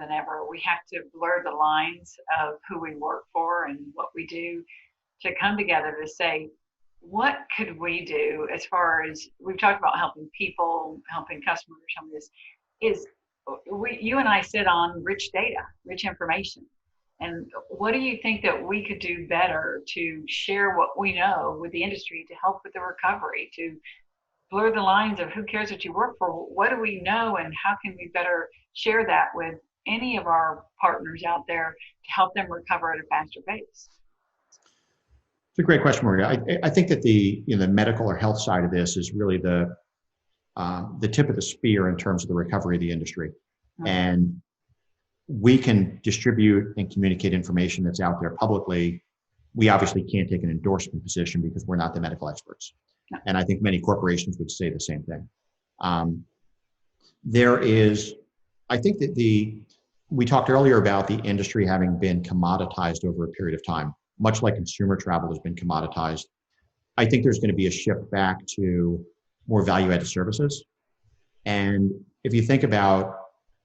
than ever. We have to blur the lines of who we work for and what we do to come together to say, what could we do as far as we've talked about helping people, helping customers, some of this is you and I sit on rich data, rich information. And what do you think that we could do better to share what we know with the industry to help with the recovery, to blur the lines of who cares what you work for? What do we know and how can we better share that with any of our partners out there to help them recover at a faster pace? It's a great question, Maria. I think that the medical or health side of this is really the tip of the spear in terms of the recovery of the industry. Mm-hmm. And we can distribute and communicate information that's out there publicly. We obviously can't take an endorsement position because we're not the medical experts. No. And I think many corporations would say the same thing. I think that we talked earlier about the industry having been commoditized over a period of time, much like consumer travel has been commoditized. I think there's going to be a shift back to more value-added services. And if you think about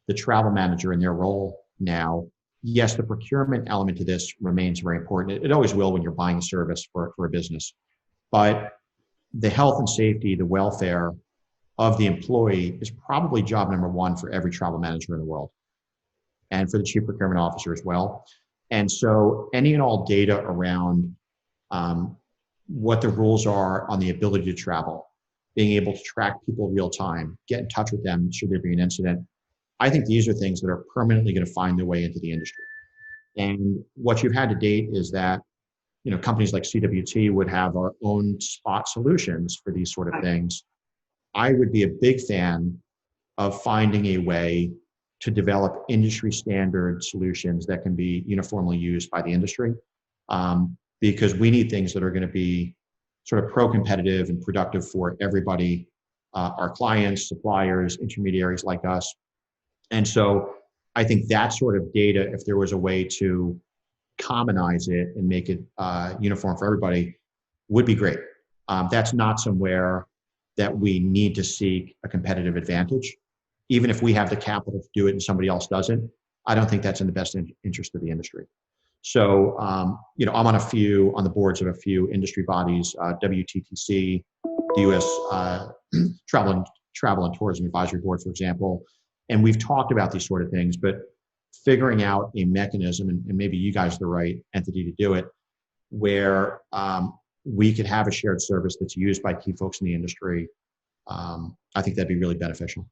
the travel manager and their role now, yes, the procurement element to this remains very important. It always will when you're buying a service for a business. But the health and safety, the welfare of the employee is probably job number one for every travel manager in the world, and for the chief procurement officer as well. And so any and all data around what the rules are on the ability to travel, being able to track people real time, get in touch with them should there be an incident, I think these are things that are permanently going to find their way into the industry. And what you've had to date is that companies like CWT would have our own spot solutions for these sort of things. I would be a big fan of finding a way to develop industry standard solutions that can be uniformly used by the industry, because we need things that are going to be sort of pro-competitive and productive for everybody, our clients, suppliers, intermediaries like us. And so I think that sort of data, if there was a way to commonize it and make it uniform for everybody, would be great. That's not somewhere that we need to seek a competitive advantage. Even if we have the capital to do it and somebody else doesn't, I don't think that's in the best interest of the industry. So, I'm on the boards of a few industry bodies, WTTC, the U.S. Travel and Tourism Advisory Board, for example. And we've talked about these sort of things, but figuring out a mechanism, and maybe you guys are the right entity to do it, where we could have a shared service that's used by key folks in the industry. I think that'd be really beneficial.